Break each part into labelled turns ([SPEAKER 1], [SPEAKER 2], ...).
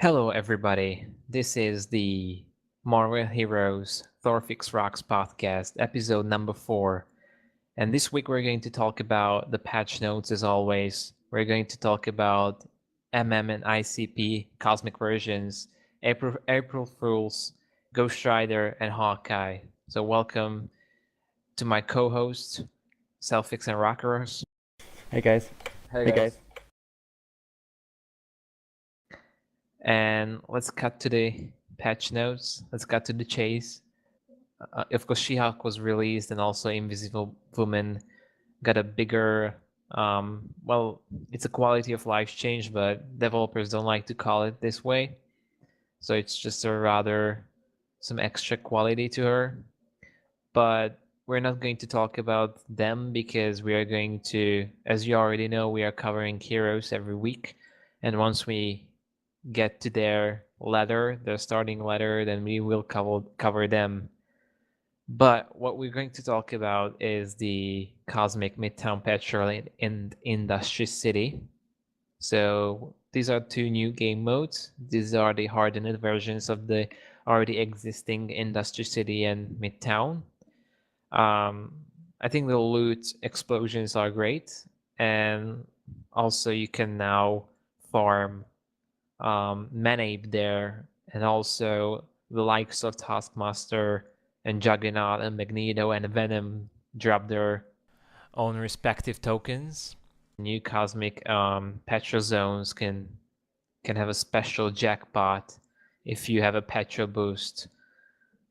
[SPEAKER 1] Hello, everybody. This is the Marvel Heroes ThorFixRoks podcast, episode number 4. And this week we're going to talk about the patch notes as always. We're going to talk about MM and ICP cosmic versions, April Fools, Ghost Rider, and Hawkeye. So welcome to my co-host, Selfix and Rockers.
[SPEAKER 2] Hey guys.
[SPEAKER 3] Hey guys.
[SPEAKER 1] And let's cut to the patch notes. Let's cut to the chase. Of course, She-Hulk was released, and also Invisible Woman got a bigger. Well, it's a quality of life change, but developers don't like to call it this way. So it's just a rather some extra quality to her. But we're not going to talk about them because we are going to, as you already know, we are covering heroes every week. And once we get to their starting letter, then we will cover them. But what we're going to talk about is the Cosmic Midtown Petrol in Industry City. So these are two new game modes. These are the hardened versions of the already existing Industry City and Midtown. I think the loot explosions are great, and also you can now farm Manape there, and also the likes of Taskmaster and Juggernaut and Magneto and Venom drop their own respective tokens. New cosmic Petro zones can have a special jackpot if you have a Petro boost,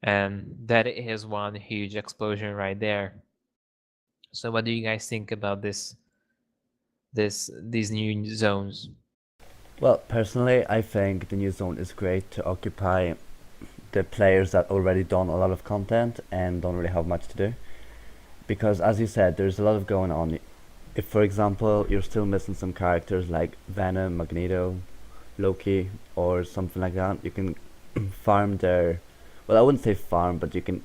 [SPEAKER 1] and that is one huge explosion right there. So what do you guys think about these new zones?
[SPEAKER 2] Well, personally, I think the new zone is great to occupy the players that already done a lot of content and don't really have much to do. Because as you said, there's a lot of going on. If, for example, you're still missing some characters like Venom, Magneto, Loki, or something like that, you can farm their... Well, I wouldn't say farm, but you can,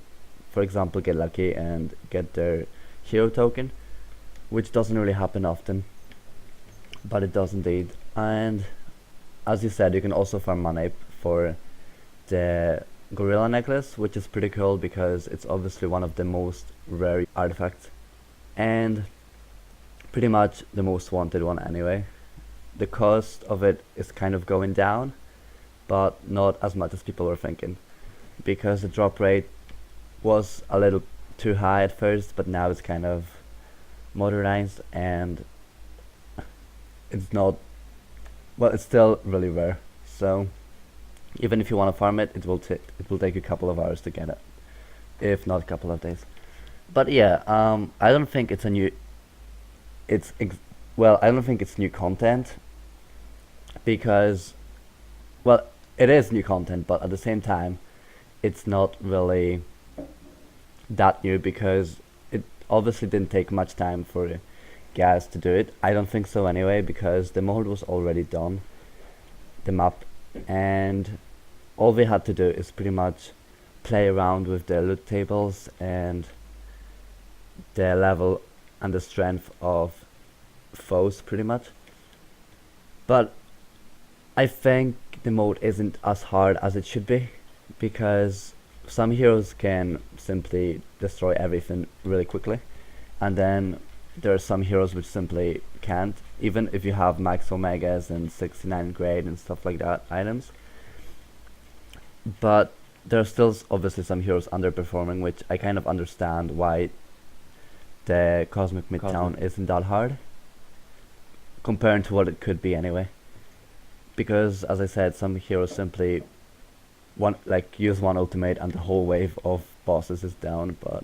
[SPEAKER 2] for example, get lucky and get their hero token, which doesn't really happen often, but it does indeed. And as you said, you can also farm mana for the gorilla necklace, which is pretty cool because it's obviously one of the most rare artifacts and pretty much the most wanted one anyway. The cost of it is kind of going down, but not as much as people were thinking, because the drop rate was a little too high at first, but now it's kind of modernized and it's not, well, it's still really rare. So even if you want to farm it, it will take a couple of hours to get it, if not a couple of days. But yeah, I don't think it's a new. I don't think it's new content because, well, it is new content, but at the same time, it's not really that new because it obviously didn't take much time for guys to do it. I don't think so anyway, because the mold was already done, the map, and all we had to do is pretty much play around with the loot tables and the level and the strength of foes pretty much. But I think the mode isn't as hard as it should be, because some heroes can simply destroy everything really quickly, and then there are some heroes which simply can't, even if you have max omegas and 69 grade and stuff like that items. But there are still obviously some heroes underperforming, which I kind of understand why the Cosmic Midtown isn't that hard compared to what it could be anyway. Because as I said, some heroes simply use one ultimate and the whole wave of bosses is down. But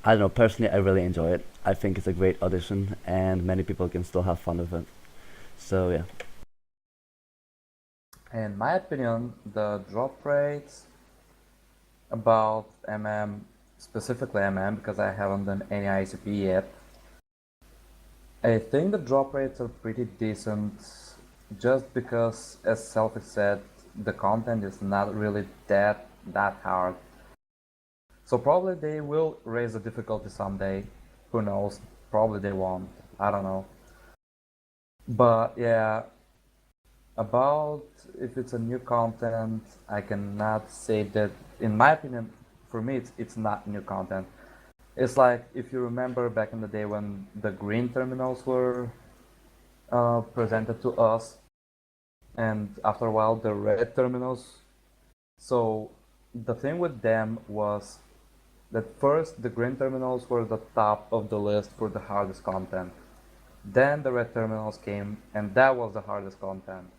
[SPEAKER 2] I don't know, personally I really enjoy it. I think it's a great addition and many people can still have fun with it. So yeah.
[SPEAKER 3] In my opinion, the drop rates about MM, specifically MM, because I haven't done any ICP yet, I think the drop rates are pretty decent, just because, as Selfie said, the content is not really that hard. So probably they will raise the difficulty someday. Who knows? Probably they won't. I don't know. But yeah, About if it's a new content, I cannot say that. In my opinion, for me, it's not new content. It's like if you remember back in the day when the green terminals were presented to us, and after a while the red terminals. So the thing with them was that first the green terminals were the top of the list for the hardest content. Then the red terminals came, and that was the hardest content.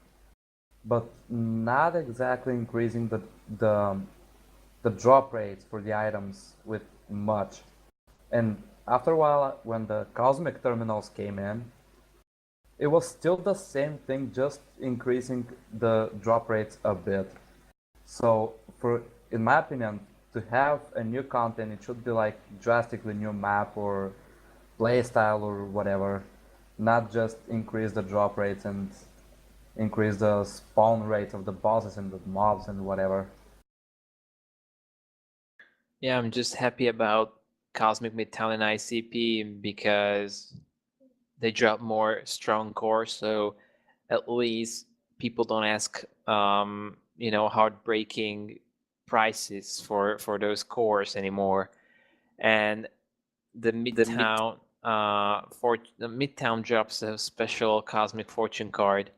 [SPEAKER 3] But not exactly increasing the the drop rates for the items with much. And after a while, when the cosmic terminals came in, it was still the same thing, just increasing the drop rates a bit. So, for in my opinion, to have a new content, it should be like drastically new map or playstyle or whatever, not just increase the drop rates and increase the spawn rates of the bosses and the mobs and whatever.
[SPEAKER 1] Yeah, I'm just happy about Cosmic Midtown and ICP because they drop more strong cores, so at least people don't ask heartbreaking prices for those cores anymore. And the Midtown drops a special Cosmic Fortune card,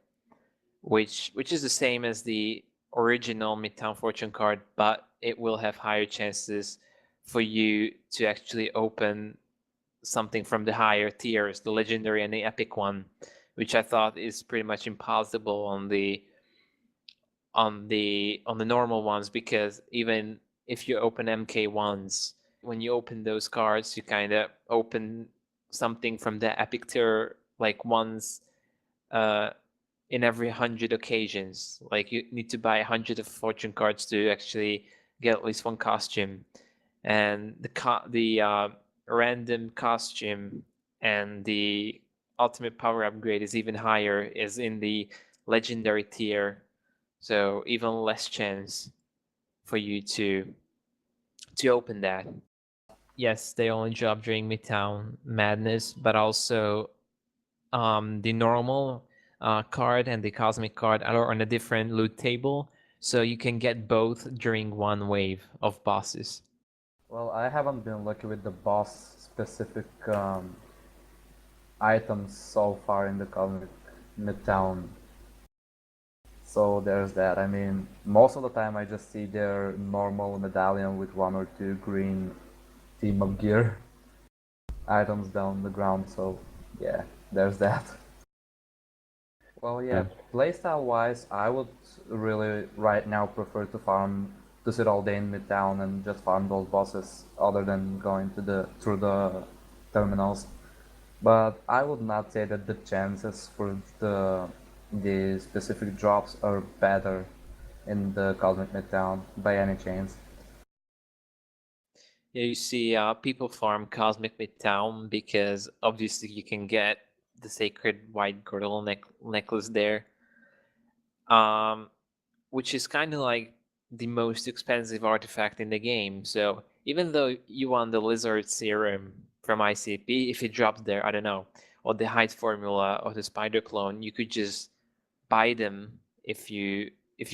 [SPEAKER 1] which is the same as the original Midtown Fortune card, but it will have higher chances for you to actually open something from the higher tiers, the legendary and the epic one, which I thought is pretty much impossible on the normal ones, because even if you open MK1s, when you open those cards, you kind of open something from the epic tier like once uh, in every 100 occasions. Like you need to buy 100 of fortune cards to actually get at least one costume, and the random costume and the ultimate power upgrade is even higher, is in the legendary tier, so even less chance for you to open that. Yes, they only drop during Midtown Madness, but also the normal card and the cosmic card are on a different loot table, so you can get both during one wave of bosses.
[SPEAKER 3] Well, I haven't been lucky with the boss specific items so far in the Cosmic Midtown. So there's that. I mean, most of the time I just see their normal medallion with one or two green team up gear items down the ground. So yeah, there's that. Well, yeah, playstyle wise, I would really right now prefer to sit all day in Midtown and just farm those bosses, other than going to the through the terminals. But I would not say that the chances for the specific drops are better in the Cosmic Midtown by any chance.
[SPEAKER 1] Yeah, you see people farm Cosmic Midtown because obviously you can get the sacred white girdle necklace there, um, which is kind of like the most expensive artifact in the game. So even though you want the lizard serum from ICP, if it drops there, I don't know, or the height formula or the spider clone, you could just buy them if you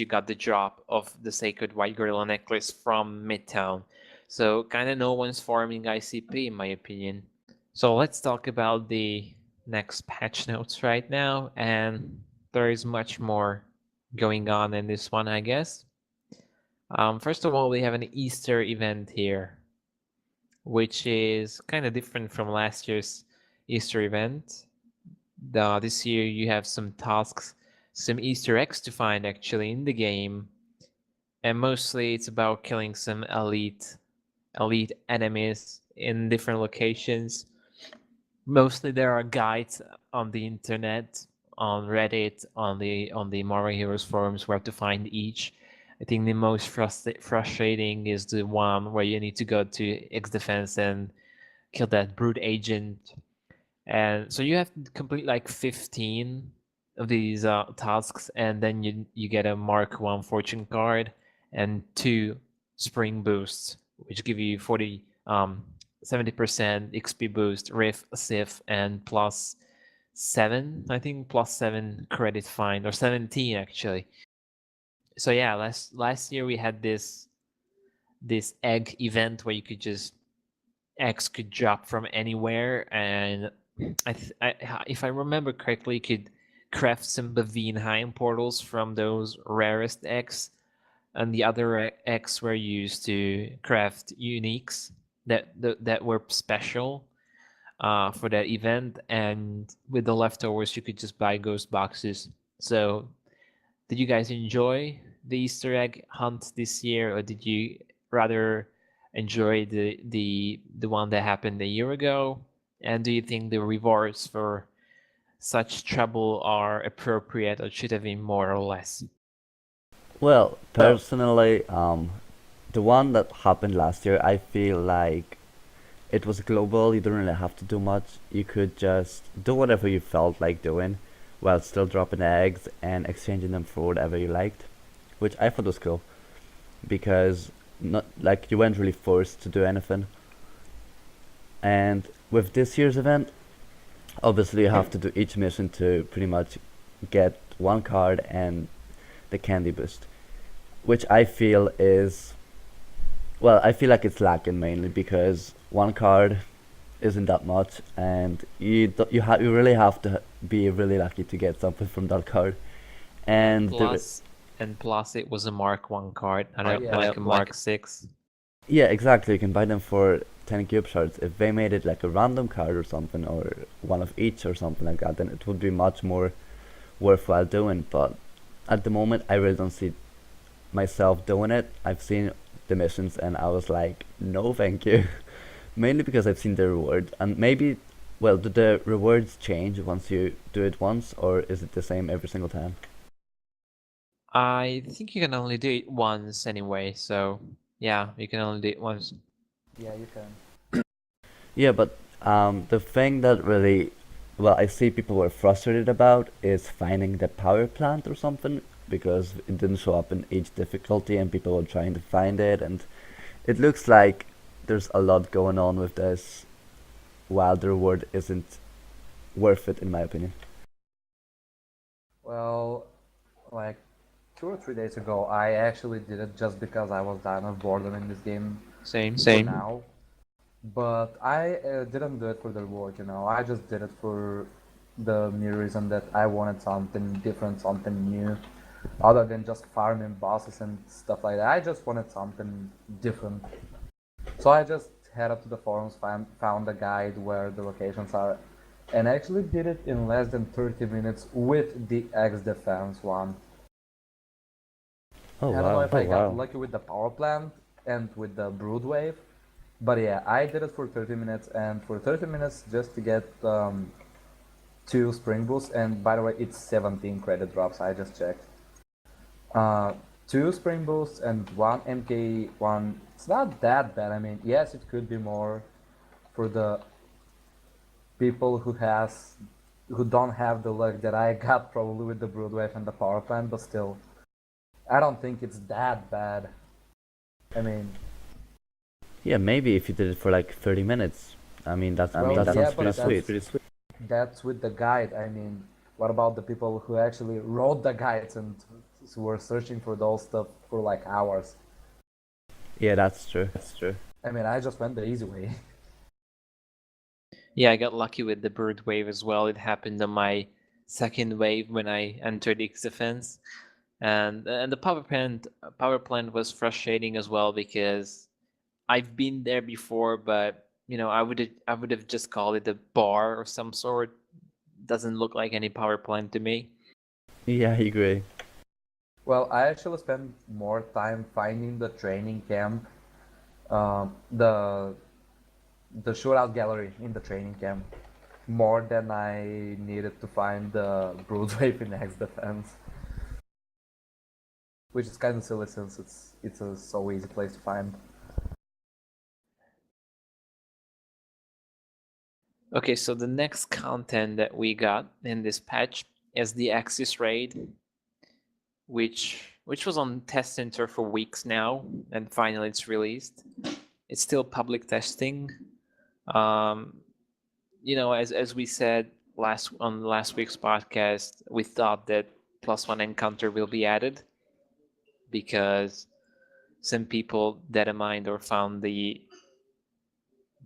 [SPEAKER 1] got the drop of the sacred white gorilla necklace from Midtown. So kind of no one's farming ICP in my opinion. So let's talk about the next patch notes right now, and there is much more going on in this one, I guess. First of all, we have an Easter event here, which is kind of different from last year's Easter event. This year you have some tasks, some Easter eggs to find actually in the game, and mostly it's about killing some elite enemies in different locations. Mostly there are guides on the internet, on Reddit, on the Marvel Heroes forums where to find each. I think the most frustrating is the one where you need to go to X Defense and kill that brute agent. And so you have to complete like 15 of these tasks, and then you get a Mark 1 fortune card and 2 spring boosts, which give you 70% XP boost, Riff, Sif, and plus 7, I think, +7 credit fine, or 17 actually. So yeah, last year we had this egg event where you could just eggs could drop from anywhere, and if I remember correctly, you could craft some Bavinheim portals from those rarest eggs, and the other eggs were used to craft uniques that were special for that event, and with the leftovers you could just buy ghost boxes. So did you guys enjoy the Easter egg hunt this year, or did you rather enjoy the one that happened a year ago? And do you think the rewards for such trouble are appropriate, or should have been more or less?
[SPEAKER 2] Well, personally, the one that happened last year, I feel like it was global. You didn't really have to do much. You could just do whatever you felt like doing while still dropping eggs and exchanging them for whatever you liked, which I thought was cool because not like you weren't really forced to do anything. And with this year's event, obviously you have to do each mission to pretty much get one card and the candy boost, which I feel is, well, I feel like it's lacking mainly because one card isn't that much, and you really have to be really lucky to get something from that card. And
[SPEAKER 1] Plus it was a Mark 1 card, and
[SPEAKER 3] Yeah.
[SPEAKER 1] like a Mark 6.
[SPEAKER 2] yeah, exactly. You can buy them for 10 cube shards. If they made it like a random card or something, or one of each or something like that, then it would be much more worthwhile doing. But at the moment, I really don't see myself doing it. I've seen the missions and I was like, no, thank you. Mainly because I've seen the reward, and maybe, well, do the rewards change once you do it once, or is it the same every single time?
[SPEAKER 1] I think you can only do it once anyway, so yeah, you can only do it once.
[SPEAKER 3] Yeah, you can.
[SPEAKER 2] Yeah, but the thing that really, well, I see people were frustrated about is finding the power plant or something because it didn't show up in each difficulty and people were trying to find it, and it looks like there's a lot going on with this while the reward isn't worth it in my opinion.
[SPEAKER 3] Well, like 2 or 3 days ago, I actually did it just because I was dying of boredom in this game
[SPEAKER 1] Same.
[SPEAKER 3] for now. But I didn't do it for the reward, you know. I just did it for the mere reason that I wanted something different, something new, other than just farming bosses and stuff like that. I just wanted something different. So I just headed to the forums, found a guide where the locations are, and actually did it in less than 30 minutes with the X defense one.
[SPEAKER 2] Oh
[SPEAKER 3] I don't know
[SPEAKER 2] wow.
[SPEAKER 3] if I got lucky with the power plant and with the brood wave, but yeah, I did it for 30 minutes, and for 30 minutes just to get 2 spring boosts, and by the way, it's 17 credit drops, I just checked. 2 spring boosts and 1 MK1, it's not that bad. I mean, yes, it could be more for the people who don't have the luck that I got probably with the brood wave and the power plant, but still, I don't think it's that bad. I mean,
[SPEAKER 2] Yeah, maybe if you did it for like 30 minutes. I mean, that
[SPEAKER 3] yeah,
[SPEAKER 2] sounds
[SPEAKER 3] but
[SPEAKER 2] pretty sweet.
[SPEAKER 3] that's with the guide. I mean, what about the people who actually wrote the guides and who were searching for those stuff for like hours?
[SPEAKER 2] Yeah, that's true.
[SPEAKER 3] I mean, I just went the easy way.
[SPEAKER 1] Yeah, I got lucky with the bird wave as well. It happened on my second wave when I entered X defense, and the power plant was frustrating as well because I've been there before, but I would have just called it a bar of some sort. Doesn't look like any power plant to me.
[SPEAKER 2] Yeah, I agree.
[SPEAKER 3] Well, I actually spent more time finding the training camp, the shootout gallery in the training camp, more than I needed to find the Broodwave in X defense, which is kind of silly since it's a so easy place to find.
[SPEAKER 1] Okay, so the next content that we got in this patch is the Axis raid, which was on test center for weeks now, and finally it's released. It's still public testing. As we said, last week's podcast, we thought that +1 encounter will be added because some people determined or found the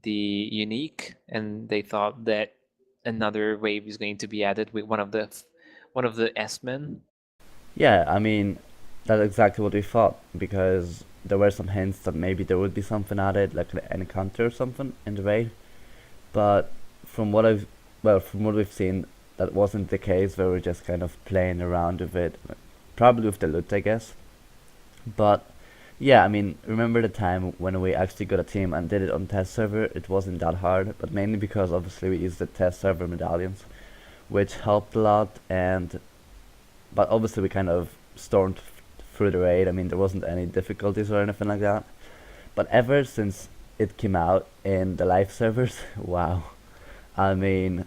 [SPEAKER 1] unique, and they thought that another wave is going to be added with one of the S-men.
[SPEAKER 2] Yeah, I mean, that's exactly what we thought, because there were some hints that maybe there would be something added, like an encounter or something in the raid. But from what from what we've seen, that wasn't the case. We were just kind of playing around with it, probably with the loot, I guess. But yeah, I mean, remember the time when we actually got a team and did it on test server? It wasn't that hard, but mainly because obviously we used the test server medallions, which helped a lot. And but obviously we kind of stormed through the raid. I mean, there wasn't any difficulties or anything like that. But ever since it came out in the live servers, wow. I mean,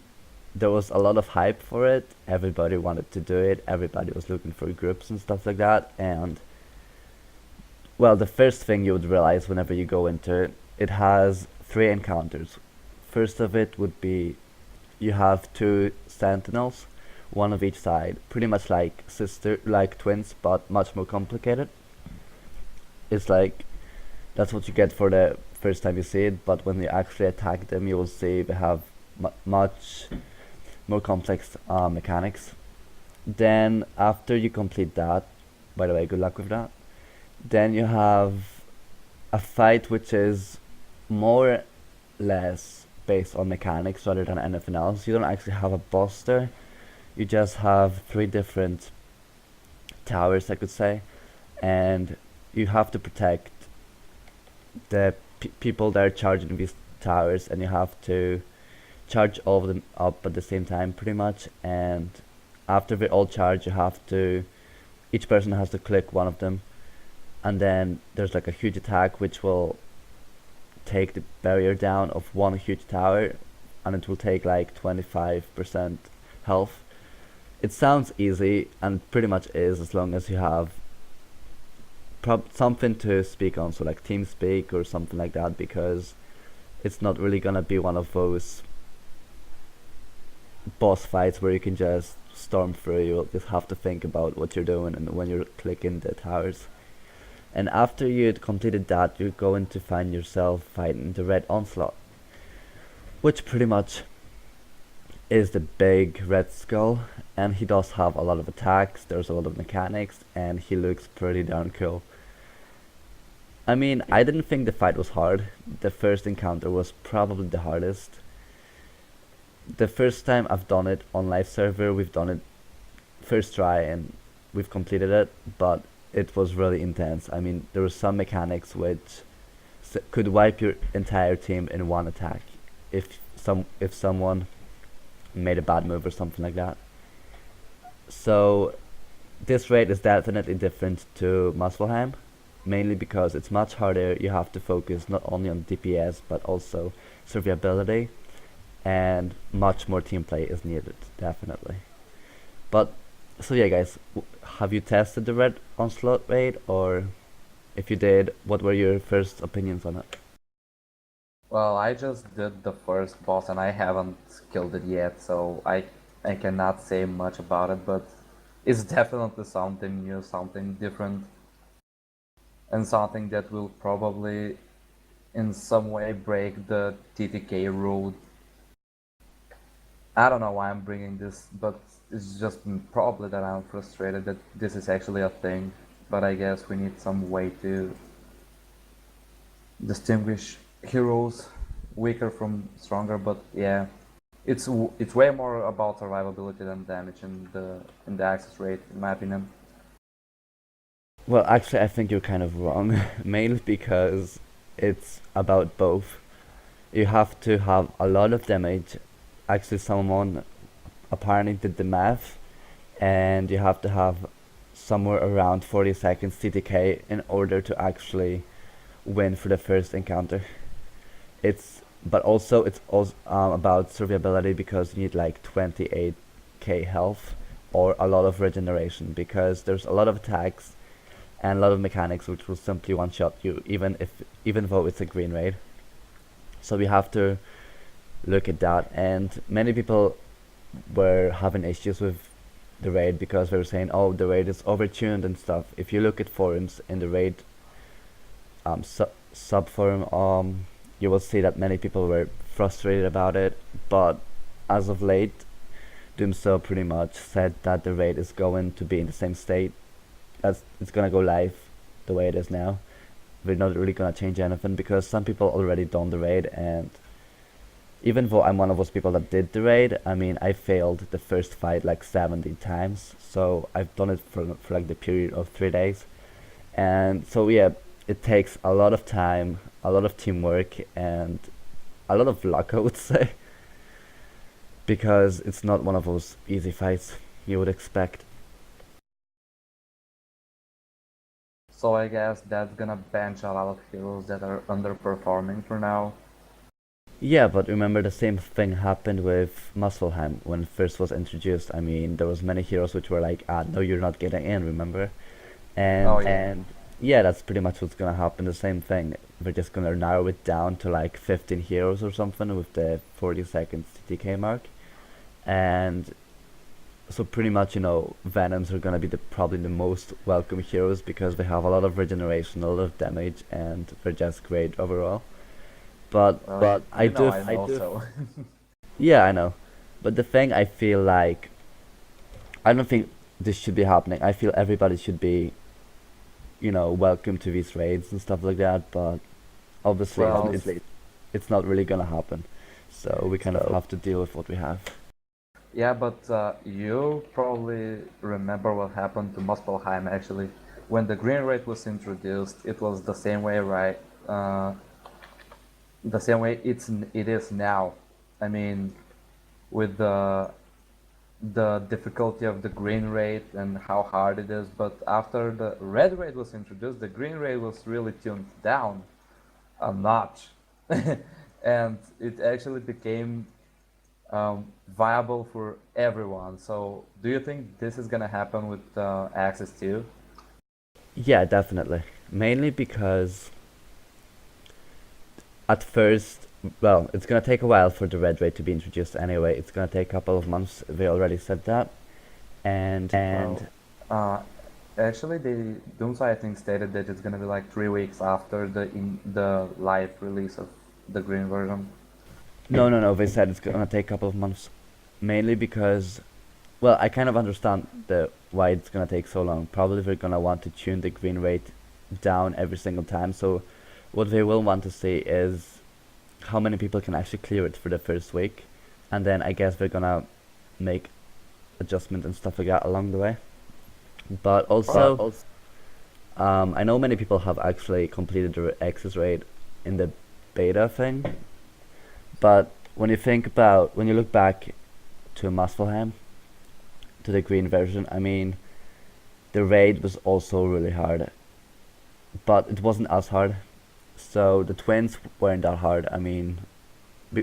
[SPEAKER 2] there was a lot of hype for it. Everybody wanted to do it. Everybody was looking for groups and stuff like that. And well, the first thing you would realize whenever you go into it, it has 3 encounters. First of it would be you have 2 sentinels, one of each side, pretty much like twins, but much more complicated. It's like that's what you get for the first time you see it, but when you actually attack them, you will see they have much more complex mechanics. Then after you complete that, by the way, good luck with that. Then you have a fight which is more or less based on mechanics rather than anything else. You don't actually have a boss there. You just have 3 different towers, I could say, and you have to protect the people that are charging these towers, and you have to charge all of them up at the same time, pretty much. And after they all charge, each person has to click one of them, and then there's like a huge attack which will take the barrier down of one huge tower, and it will take like 25% health. It sounds easy, and pretty much is, as long as you have something to speak on, so like TeamSpeak or something like that, because it's not really gonna be one of those boss fights where you can just storm through. You'll just have to think about what you're doing and when you're clicking the towers. And after you'd completed that, you're going to find yourself fighting the Red Onslaught, which pretty much is the big red skull, and he does have a lot of attacks, there's a lot of mechanics, and he looks pretty darn cool. I mean, I didn't think the fight was hard. The first encounter was probably the hardest. The first time I've done it on live server, we've done it first try and we've completed it, but it was really intense. I mean, there were some mechanics which could wipe your entire team in one attack if someone made a bad move or something like that. So this raid is definitely different to Muspelheim, mainly because it's much harder. You have to focus not only on DPS but also survivability, and much more team play is needed, definitely. But so yeah, guys, have you tested the Red Onslaught raid, or if you did, what were your first opinions on it?
[SPEAKER 3] Well, I just did the first boss and I haven't killed it yet, so I cannot say much about it, but it's definitely something new, something different, and something that will probably in some way break the TTK rule. I don't know why I'm bringing this, but it's just probably that I'm frustrated that this is actually a thing, but I guess we need some way to distinguish heroes weaker from stronger. But yeah, it's way more about survivability than damage in the access rate, in my opinion.
[SPEAKER 2] Well, actually, I think you're kind of wrong, mainly because it's about both. You have to have a lot of damage. Actually, someone apparently did the math, and you have to have somewhere around 40 seconds TTK in order to actually win for the first encounter. But also it's also about survivability, because you need like 28k health or a lot of regeneration, because there's a lot of attacks and a lot of mechanics which will simply one-shot you, even though it's a green raid. So we have to look at that, and many people were having issues with the raid because they were saying, oh, the raid is overtuned and stuff. If you look at forums in the raid sub forum, you will see that many people were frustrated about it. But as of late, Doomso pretty much said that the raid is going to be in the same state as it's gonna go live the way it is now. We're not really gonna change anything because some people already done the raid, and even though I'm one of those people that did the raid, I mean, I failed the first fight like 70 times, so I've done it for like the period of 3 days. And so yeah, it takes a lot of time, a lot of teamwork, and a lot of luck, I would say, because it's not one of those easy fights you would expect.
[SPEAKER 3] So I guess that's gonna bench a lot of heroes that are underperforming for now.
[SPEAKER 2] Yeah, but remember the same thing happened with Muspelheim when it first was introduced. I mean, there was many heroes which were like, ah, no, you're not getting in, remember?
[SPEAKER 3] Oh
[SPEAKER 2] And
[SPEAKER 3] yeah.
[SPEAKER 2] and yeah, that's pretty much what's gonna happen. The same thing. We're just gonna narrow it down to like 15 heroes or something with the 40-second TTK mark. And so pretty much, Venoms are gonna be probably the most welcome heroes because they have a lot of regeneration, a lot of damage, and they're just great overall. But
[SPEAKER 3] Well,
[SPEAKER 2] but I do
[SPEAKER 3] I know so.
[SPEAKER 2] yeah, I know. But the thing I feel like I don't think this should be happening. I feel everybody should be, welcome to these raids and stuff like that. But obviously,
[SPEAKER 3] Well,
[SPEAKER 2] it's not really gonna happen. So we kind of have to deal with what we have.
[SPEAKER 3] yeah, but you probably remember what happened to Muspelheim actually. When the green rate was introduced, it was the same way, right? The same way it is now. I mean, with the difficulty of the green rate and how hard it is. But after the red rate was introduced, the green rate was really tuned down a notch, and it actually became viable for everyone. So, do you think this is gonna happen with Access too?
[SPEAKER 2] Yeah, definitely. Mainly because at first, well, it's gonna take a while for the red rate to be introduced anyway. It's gonna take a couple of months. They already said that, and
[SPEAKER 3] Well, actually, the Doomsday I think stated that it's gonna be like 3 weeks after the live release of the green version.
[SPEAKER 2] no, no, no. They said it's gonna take a couple of months, mainly because, well, I kind of understand the why it's gonna take so long. Probably they're gonna want to tune the green rate down every single time. So what they will want to see is how many people can actually clear it for the first week, and then I guess they're gonna make adjustments and stuff like that along the way. But also, I know many people have actually completed the access rate in the beta thing, but when you look back to Muspelheim, to the green version, I mean, the raid was also really hard, but it wasn't as hard. So the twins weren't that hard. I mean,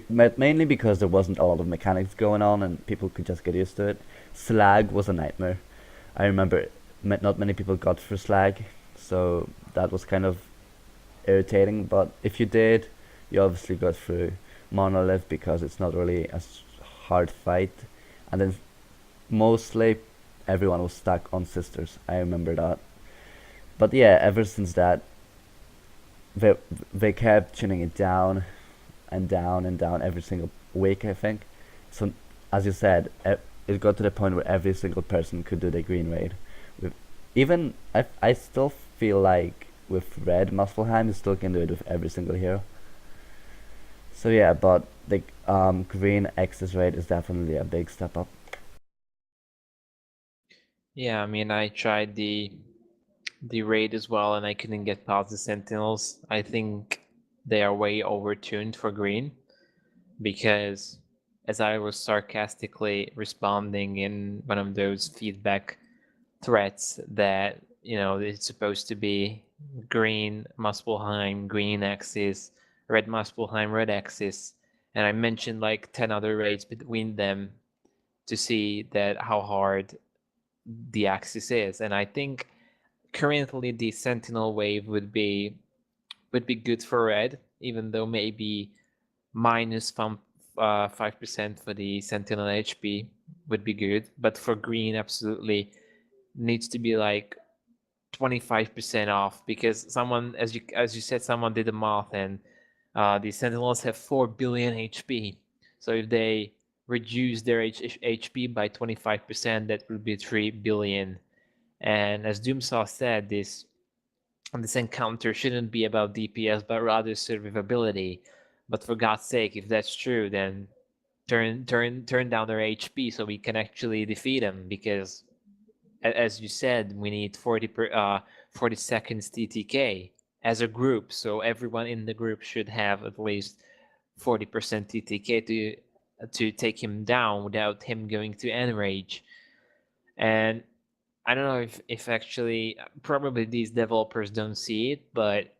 [SPEAKER 2] mainly because there wasn't a lot of mechanics going on and people could just get used to it. Slag was a nightmare. I remember not many people got through Slag, so that was kind of irritating. But if you did, you obviously got through Monolith because it's not really a hard fight. And then mostly everyone was stuck on Sisters. I remember that. But yeah, ever since that, they they kept tuning it down and down and down every single week, I think. So, as you said, it got to the point where every single person could do the green raid. With even I still feel like with red Muspelheim, you still can do it with every single hero. So yeah, but the green access rate is definitely a big step up.
[SPEAKER 1] Yeah, I mean, I tried the raid as well, and I couldn't get past the Sentinels. I think they are way overtuned for green because, as I was sarcastically responding in one of those feedback threats, that it's supposed to be green Muspelheim, green axis, red Muspelheim, red axis, and I mentioned like 10 other raids between them to see that how hard the axis is. And I think currently the Sentinel wave would be good for red, even though maybe minus 5% for the Sentinel HP would be good, but for green, absolutely needs to be like 25% off, because someone, as you said, someone did the math, and the Sentinels have 4 billion HP. So if they reduce their HP by 25%, that would be 3 billion. And as Doomsaw said, this encounter shouldn't be about DPS, but rather survivability. But for God's sake, if that's true, then turn down their HP so we can actually defeat them. Because as you said, we need 40 seconds TTK as a group. So everyone in the group should have at least 40% TTK to take him down without him going to enrage. And I don't know if actually, probably these developers don't see it, but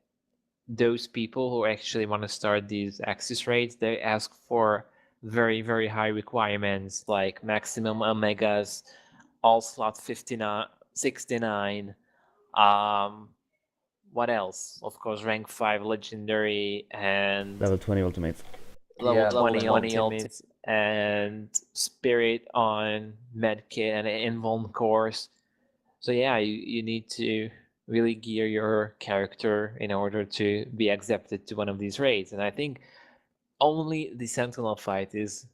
[SPEAKER 1] those people who actually want to start these access rates, they ask for very, very high requirements, like maximum omegas, all slot 59, 69. What else? Of course, rank 5 legendary and
[SPEAKER 2] Level 20 ultimates.
[SPEAKER 1] level
[SPEAKER 3] Yeah,
[SPEAKER 1] 20
[SPEAKER 3] level 20
[SPEAKER 1] ultimates and spirit on medkit and invuln course. So yeah, you need to really gear your character in order to be accepted to one of these raids. And I think only the Sentinel fight is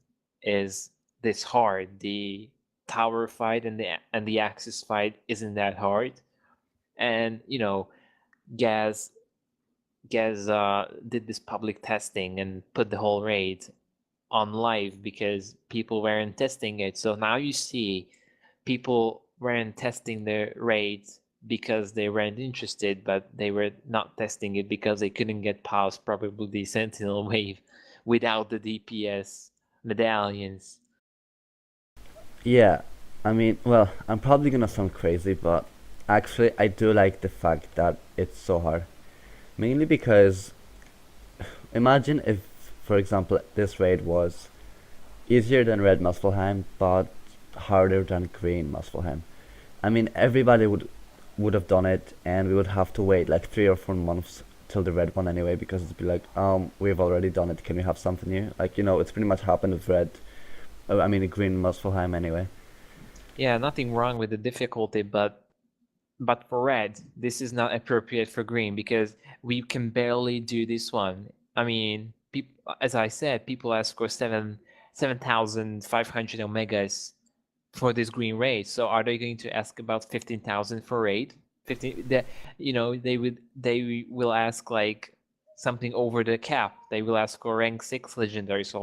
[SPEAKER 1] this hard. The tower fight and the Axis fight isn't that hard. And you know, Gaz Gaz did this public testing and put the whole raid on live because people weren't testing it. So now you see people weren't testing the raids because they weren't interested, but they were not testing it because they couldn't get past probably the Sentinel wave without the DPS medallions.
[SPEAKER 2] Yeah, I mean, well, I'm probably gonna sound crazy, but actually, I do like the fact that it's so hard. Mainly because imagine if, for example, this raid was easier than red Muspelheim, but harder than green Muspelheim. I mean, everybody would have done it, and we would have to wait like 3 or 4 months till the red one anyway, because it'd be like, we've already done it. Can we have something new? Like, it's pretty much happened with red. I mean, green Muspelheim anyway.
[SPEAKER 1] Yeah, nothing wrong with the difficulty, but for red, this is not appropriate for green because we can barely do this one. I mean, as I said, people ask for 7,500 omegas for this green raid. So are they going to ask about 15,000 for raid? 15. They will ask like something over the cap. They will ask for rank 6 legendaries or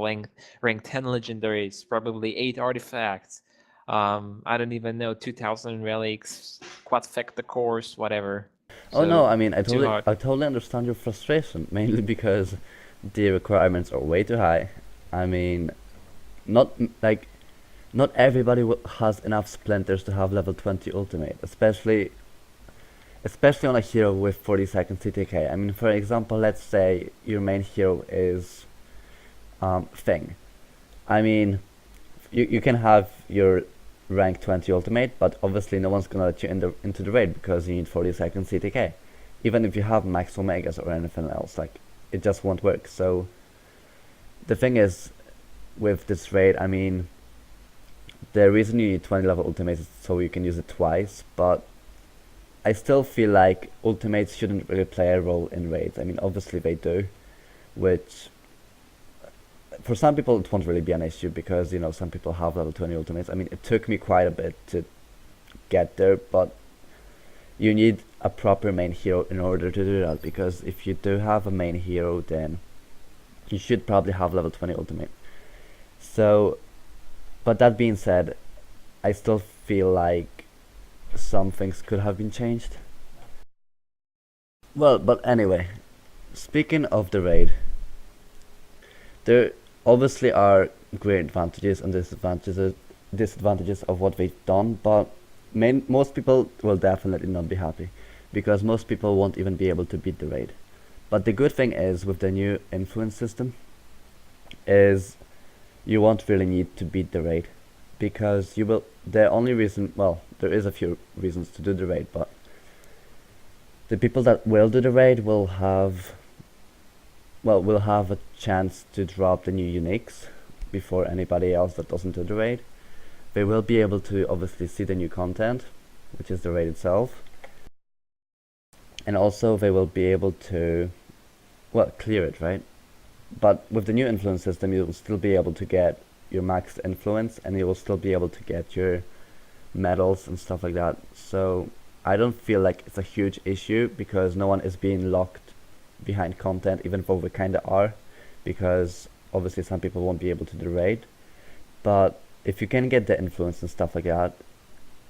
[SPEAKER 1] rank 10 legendaries, probably 8 artifacts. I don't even know, 2,000 relics, quadfecta course, whatever.
[SPEAKER 2] Oh no,
[SPEAKER 1] So,
[SPEAKER 2] I mean,
[SPEAKER 1] too hard.
[SPEAKER 2] I totally understand your frustration, mainly because the requirements are way too high. I mean, not like not everybody has enough splinters to have level 20 ultimate, especially on a hero with 40 seconds TTK. I mean, for example, let's say your main hero is Thing. I mean, you can have your rank 20 ultimate, but obviously no one's gonna let you into the raid because you need 40 seconds CTK. Even if you have max omegas or anything else, like, it just won't work. So the thing is, with this raid, I mean, the reason you need 20 level ultimates is so you can use it twice, but I still feel like ultimates shouldn't really play a role in raids. I mean, obviously they do, which for some people it won't really be an issue because, some people have level 20 ultimates. I mean, it took me quite a bit to get there, but you need a proper main hero in order to do that, because if you do have a main hero, then you should probably have level 20 ultimate. So, but that being said, I still feel like some things could have been changed. Well, but anyway, speaking of the raid, there obviously are great advantages and disadvantages of what they've done, but most people will definitely not be happy, because most people won't even be able to beat the raid. But the good thing is, with the new influence system, is you won't really need to beat the raid, because the only reason, well, there is a few reasons to do the raid, but the people that will do the raid will have a chance to drop the new uniques before anybody else that doesn't do the raid. they will be able to obviously see the new content, which is the raid itself, and also they will be able to, well, clear it, right? But with the new influence system, you will still be able to get your max influence, and you will still be able to get your medals and stuff like that. So I don't feel like it's a huge issue, because no one is being locked behind content, even though we kind of are, because obviously some people won't be able to do raid. But if you can get the influence and stuff like that,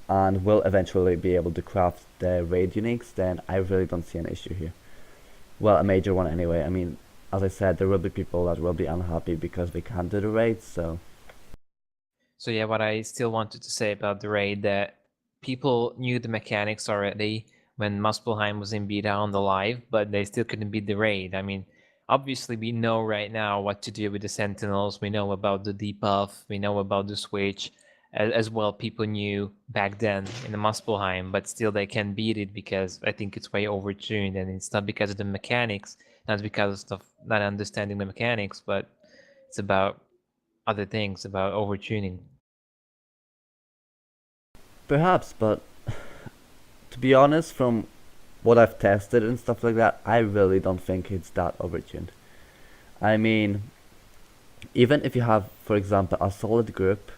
[SPEAKER 2] and will eventually be able to craft the raid uniques, then I really don't see an issue here. Well, a major one anyway. I mean, as I said, there will be people that will be unhappy because they can't do the raids, so...
[SPEAKER 1] So yeah, what I still wanted to say about the raid, that people knew the mechanics already when Muspelheim was in beta on the live, but they still couldn't beat the raid. I mean, obviously we know right now what to do with the Sentinels. We know about the debuff. We know about the switch. As well, people knew back then in the Muspelheim, but still they can't beat it because I think it's way overtuned, and it's not because of the mechanics, not because of not understanding the mechanics, but it's about other things, about overtuning.
[SPEAKER 2] Perhaps, but to be honest, from what I've tested and stuff like that, I really don't think it's that overtuned. I mean, even if you have, for example, a solid group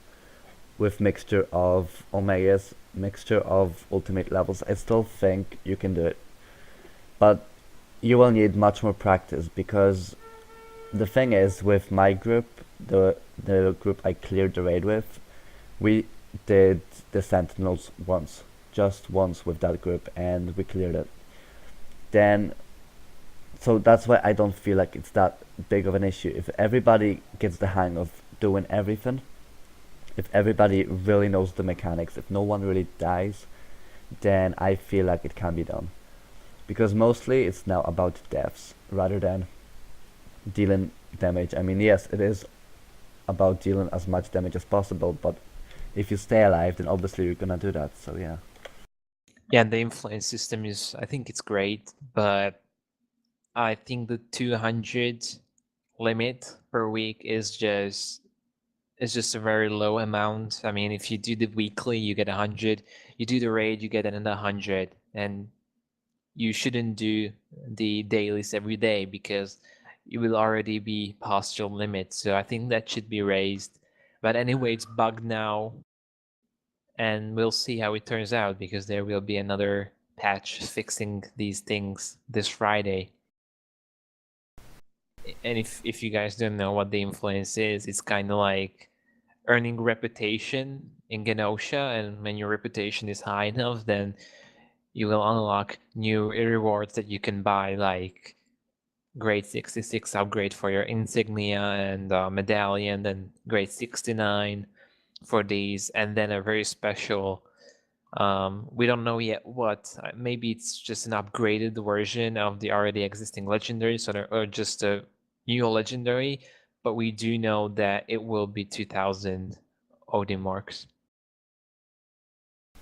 [SPEAKER 2] with mixture of omegas, mixture of ultimate levels, I still think you can do it. But you will need much more practice, because the thing is, with my group, the group I cleared the raid with, we did the Sentinels once, just once with that group, and we cleared it. Then, so that's why I don't feel like it's that big of an issue. If everybody gets the hang of doing everything, if everybody really knows the mechanics, if no one really dies, then I feel like it can be done. Because mostly it's now about deaths rather than dealing damage. I mean, yes, it is about dealing as much damage as possible, but if you stay alive, then obviously you're gonna do that, so yeah.
[SPEAKER 1] Yeah, the influence system is, I think it's great, but I think the 200 limit per week is just a very low amount. I mean, if you do the weekly, you get 100. You do the raid, you get another 100, and you shouldn't do the dailies every day because you will already be past your limit. So I think that should be raised. But anyway, it's bugged now, and we'll see how it turns out because there will be another patch fixing these things this Friday. And if you guys don't know what the influence is, it's kind of like earning reputation in Genosha, and when your reputation is high enough, then you will unlock new rewards that you can buy, like grade 66 upgrade for your insignia and medallion, then grade 69 for these, and then a very special, we don't know yet what, maybe it's just an upgraded version of the already existing legendary, or just a new legendary, but we do know that it will be 2000 Odin marks.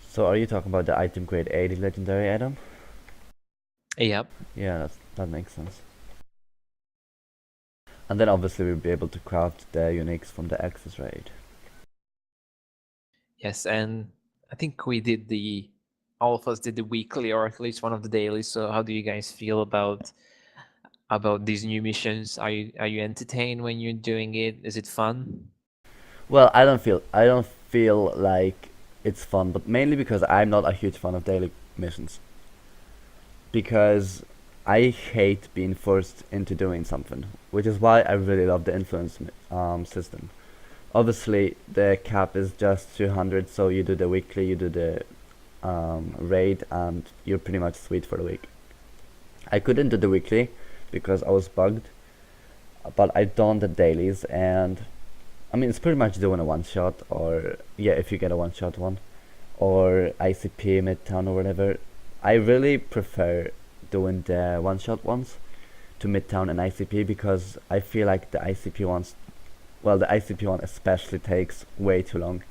[SPEAKER 2] So are you talking about the item grade 80 legendary item?
[SPEAKER 1] Yep.
[SPEAKER 2] Yeah, that makes sense. And then obviously we'll be able to craft the uniques from the Access raid.
[SPEAKER 1] Yes, and I think all of us did the weekly or at least one of the dailies. So how do you guys feel about these new missions? Are you entertained when you're doing it? Is it fun?
[SPEAKER 2] Well, I don't feel like it's fun, but mainly because I'm not a huge fan of daily missions. Because I hate being forced into doing something, which is why I really love the influence system. Obviously, the cap is just 200, so you do the weekly, you do the raid, and you're pretty much sweet for the week. I couldn't do the weekly because I was bugged, but I done the dailies, and I mean, it's pretty much doing a one shot, or yeah, if you get a one shot one, or ICP Midtown or whatever. I really prefer doing the one shot ones to Midtown and ICP, because I feel like the ICP ones, well, the ICP one especially takes way too long.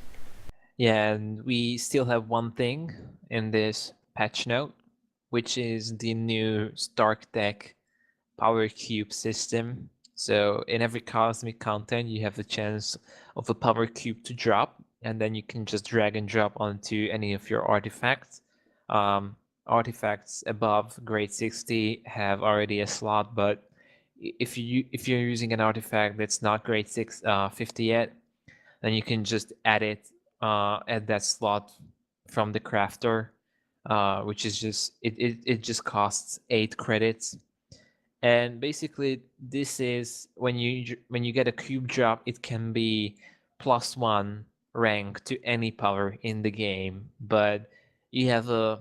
[SPEAKER 1] Yeah, and we still have one thing in this patch note, which is the new Stark Deck Power Cube system. So in every cosmic content, you have the chance of a Power Cube to drop. and then you can just drag and drop onto any of your artifacts. Artifacts above grade 60 have already a slot, but if you're using an artifact that's not grade 50 yet, then you can just add that slot from the crafter, which is just it just costs 8 credits. And basically this is when you get a cube drop, it can be +1 rank to any power in the game, but you have a,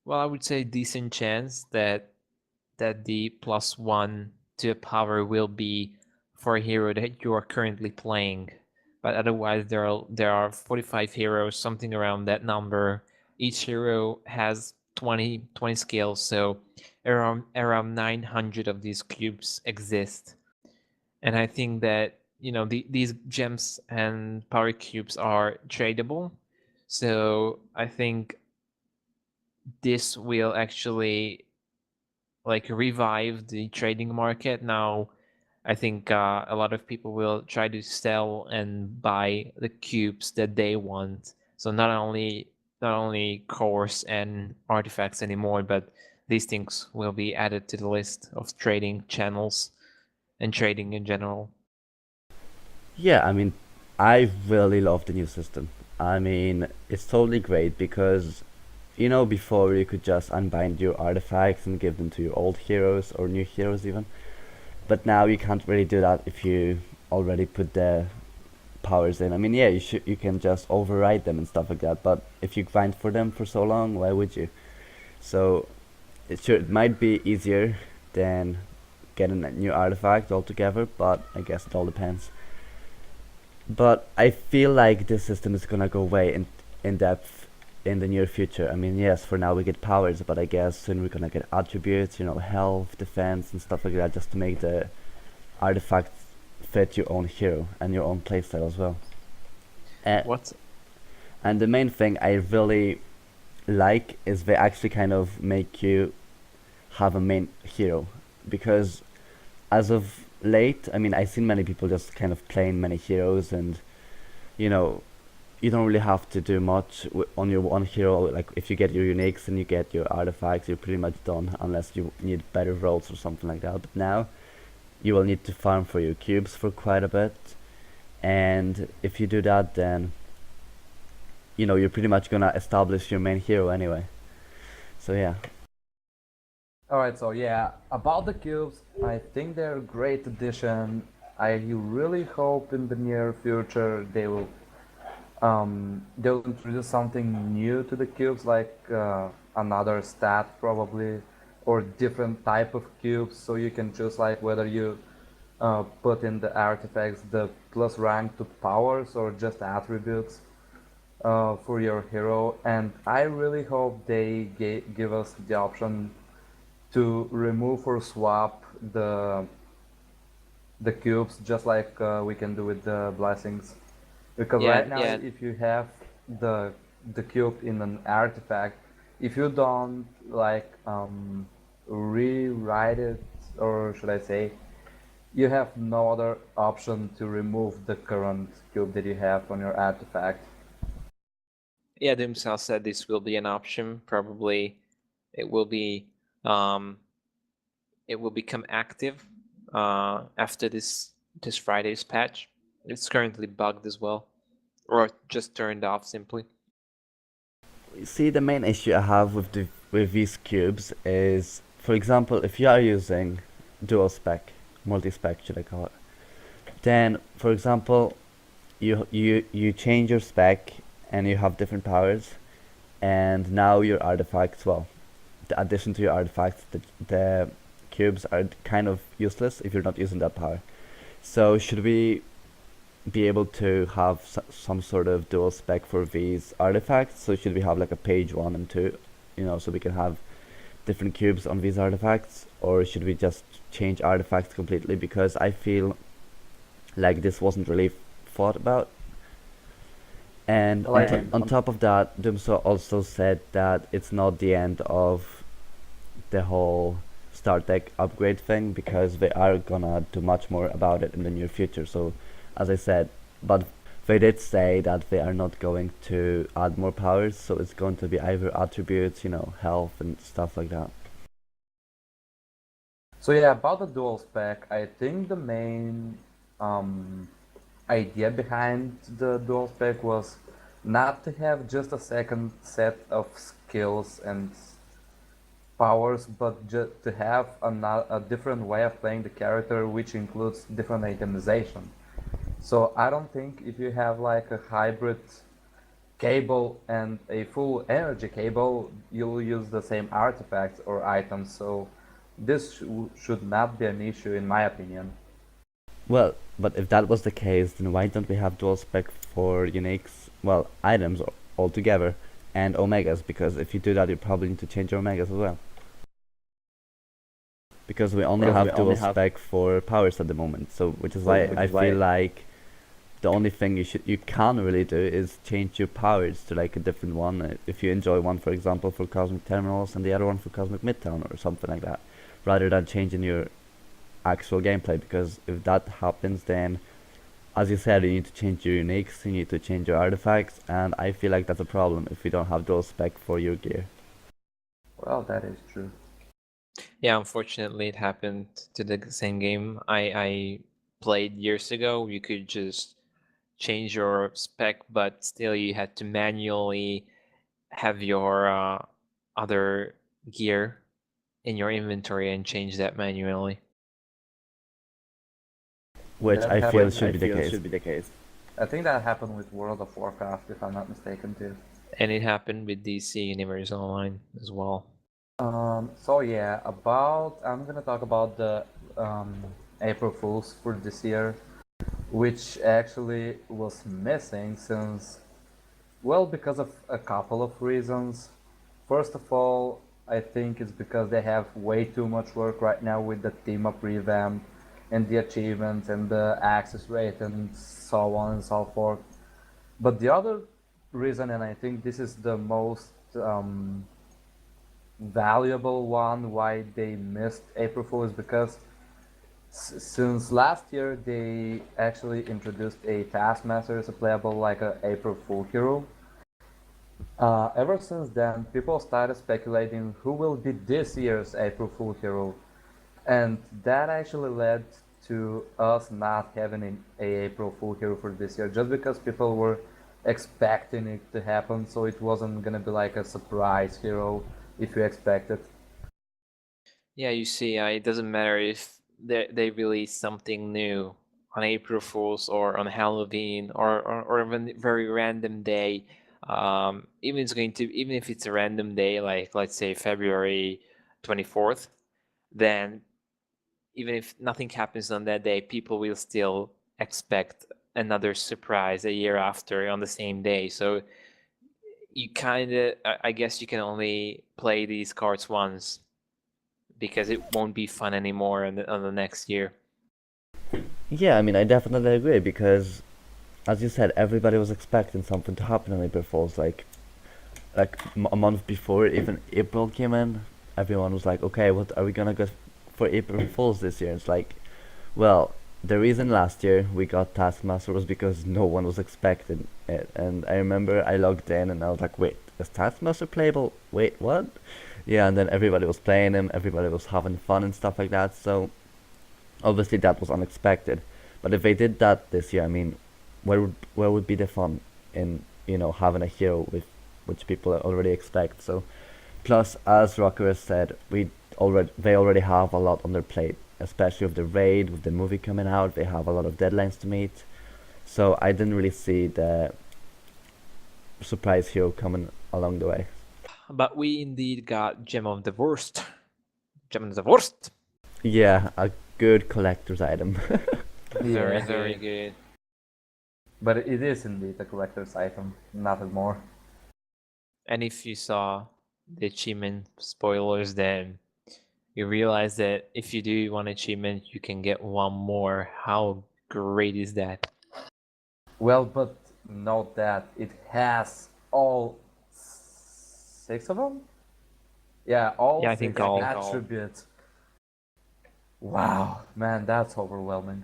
[SPEAKER 1] well, I would say, decent chance that the +1 to a power will be for a hero that you are currently playing. But otherwise, there are 45 heroes, something around that number. Each hero has 20 skills, so around 900 of these cubes exist. And I think that, these gems and power cubes are tradable. So I think this will actually like revive the trading market. Now I think a lot of people will try to sell and buy the cubes that they want. So not only cores and artifacts anymore, but these things will be added to the list of trading channels and trading in general.
[SPEAKER 2] Yeah, I mean, I really love the new system. I mean, it's totally great because, before you could just unbind your artifacts and give them to your old heroes or new heroes even. But now you can't really do that if you already put the powers in. I mean, yeah, you can just override them and stuff like that. But if you grind for them for so long, why would you? So it might be easier than getting a new artifact altogether, but I guess it all depends. But I feel like this system is gonna go way in depth in the near future. I mean, yes, for now we get powers, but I guess soon we're gonna get attributes, health, defense, and stuff like that, just to make the artifacts fit your own hero and your own playstyle as well. And,
[SPEAKER 1] What?
[SPEAKER 2] and the main thing I really like is they actually kind of make you have a main hero, because as of late, I mean, I've seen many people just kind of playing many heroes, and you know, you don't really have to do much on your one hero. Like if you get your uniques and you get your artifacts, you're pretty much done, unless you need better rolls or something like that. But now you will need to farm for your cubes for quite a bit, and if you do that, then you're pretty much gonna establish your main hero anyway. So yeah.
[SPEAKER 3] Alright, so yeah, about the cubes, I think they're a great addition. I really hope in the near future they'll introduce something new to the cubes, like another stat probably, or different type of cubes, so you can choose like whether you put in the artifacts the plus rank to powers or just attributes for your hero. And I really hope they give us the option to remove or swap the cubes, just like we can do with the blessings. Because
[SPEAKER 1] Yeah,
[SPEAKER 3] right now,
[SPEAKER 1] yeah.
[SPEAKER 3] if you have the cube in an artifact, if you don't like rewrite it, or should I say, you have no other option to remove the current cube that you have on your artifact.
[SPEAKER 1] Yeah, Doomsal said this will be an option. Probably it will be um it will become active after this Friday's patch. It's currently bugged as well, or just turned off simply.
[SPEAKER 2] See, the main issue I have with these cubes is, for example, if you are using dual spec, multi-spec should I call it, then for example, you change your spec and you have different powers, and now your artifacts, well, the addition to your artifacts, the cubes are kind of useless if you're not using that power. So should we be able to have some sort of dual spec for these artifacts? So should we have like a page 1 and 2, so we can have different cubes on these artifacts, or should we just change artifacts completely? Because I feel like this wasn't really thought about. And on top of that, Doomso also said that it's not the end of the whole start deck upgrade thing, because they are gonna do much more about it in the near future. So as I said, but they did say that they are not going to add more powers, so it's going to be either attributes, health and stuff like that.
[SPEAKER 3] So yeah, about the dual spec, I think the main idea behind the dual spec was not to have just a second set of skills and powers, but just to have a different way of playing the character, which includes different itemization. So I don't think if you have like a hybrid cable and a full energy cable, you'll use the same artifacts or items. So this should not be an issue in my opinion.
[SPEAKER 2] Well, but if that was the case, then why don't we have dual spec for uniques, well, items altogether, and omegas? Because if you do that, you probably need to change your omegas as well. Because we only have dual spec for powers at the moment, so which is why I feel like the only thing you can really do is change your powers to like a different one. If you enjoy one, for example, for Cosmic Terminals and the other one for Cosmic Midtown or something like that, rather than changing your actual gameplay. Because if that happens, then as you said, you need to change your uniques, you need to change your artifacts, and I feel like that's a problem if you don't have dual spec for your gear.
[SPEAKER 3] Well, that is true.
[SPEAKER 1] Yeah, unfortunately, it happened to the same game I played years ago. You could just change your spec, but still you had to manually have your other gear in your inventory and change that manually.
[SPEAKER 2] Which
[SPEAKER 3] That
[SPEAKER 2] I feel
[SPEAKER 3] happened-
[SPEAKER 2] should be the case.
[SPEAKER 3] I think that happened with World of Warcraft, if I'm not mistaken, too.
[SPEAKER 1] And it happened with DC Universe Online as well.
[SPEAKER 3] So yeah, I'm gonna talk about the April Fools for this year, which actually was missing since, well, because of a couple of reasons. First of all, I think it's because they have way too much work right now with the team up revamp and the achievements and the access rate and so on and so forth. But the other reason, and I think this is the most valuable one why they missed April Fool, is because since last year they actually introduced a Taskmaster as a playable like a April Fool hero. Ever since then, people started speculating who will be this year's April Fool hero, and that actually led to us not having a April Fool hero for this year, just because people were expecting it to happen, so it wasn't gonna be like a surprise hero if you expect it.
[SPEAKER 1] Yeah, you see, it doesn't matter if they release something new on April Fools or on Halloween or even very random day. Even if it's a random day, like let's say February 24th, then even if nothing happens on that day, people will still expect another surprise a year after on the same day. So you kind of, I guess you can only play these cards once because it won't be fun anymore on the next year.
[SPEAKER 2] Yeah, I mean, I definitely agree because, as you said, everybody was expecting something to happen in April Fools. Like a month before even April came in, everyone was like, okay, what are we gonna get for April Fools this year? It's like, well, the reason last year we got Taskmaster was because no one was expecting it. And I remember I logged in and I was like, wait, is Taskmaster playable? Wait, what? Yeah, and then everybody was playing him, everybody was having fun and stuff like that. So obviously that was unexpected. But if they did that this year, I mean, where would be the fun in having a hero with which people already expect? So plus, as Rocker has said, they already have a lot on their plate, especially with the raid, with the movie coming out. They have a lot of deadlines to meet. So I didn't really see the surprise hero coming along the way.
[SPEAKER 1] But we indeed got Gem of the Worst. Gem of the Worst.
[SPEAKER 2] Yeah, a good collector's item.
[SPEAKER 1] Very,
[SPEAKER 3] Yeah.
[SPEAKER 1] very good.
[SPEAKER 3] But it is indeed a collector's item, nothing more.
[SPEAKER 1] And if you saw the achievement spoilers, then you realize that if you do one achievement, you can get one more. How great is that?
[SPEAKER 3] Well, but note that it has all 6 of them? Yeah, all
[SPEAKER 1] Yeah, I
[SPEAKER 3] 6
[SPEAKER 1] think all.
[SPEAKER 3] attributes. Wow, man, that's overwhelming.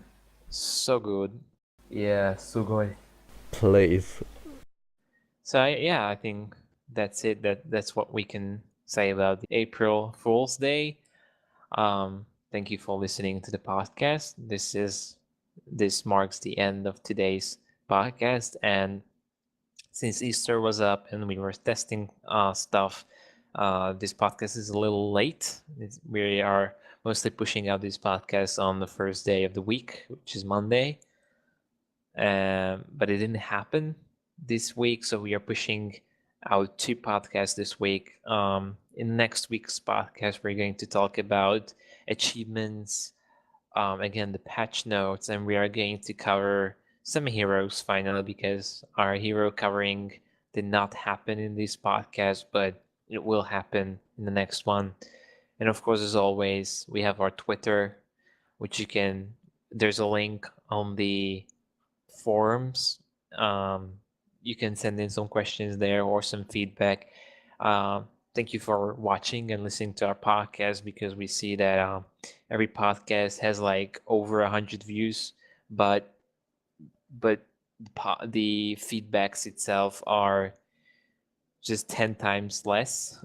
[SPEAKER 1] So good.
[SPEAKER 3] Yeah, Sugoi.
[SPEAKER 2] Please.
[SPEAKER 1] So I think that's it. That's what we can say about the April Fool's Day. Thank you for listening to the podcast. This marks the end of today's podcast, and since Easter was up and we were testing stuff, this podcast is a little late. We are mostly pushing out this podcast on the first day of the week, which is Monday. But it didn't happen this week, so we are pushing out 2 podcasts this week. In next week's podcast, we're going to talk about achievements, again, the patch notes, and we are going to cover some heroes finally, because our hero covering did not happen in this podcast, but it will happen in the next one. And of course, as always, we have our Twitter, which there's a link on the forums. You can send in some questions there or some feedback. Thank you for watching and listening to our podcast, because we see that every podcast has like over 100 views, but the feedbacks itself are just 10 times less.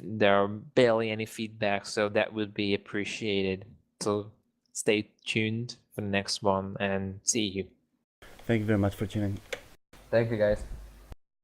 [SPEAKER 1] There are barely any feedback, so that would be appreciated. So stay tuned for the next one, and see you.
[SPEAKER 2] Thank you very much for tuning.
[SPEAKER 3] Thank you, guys.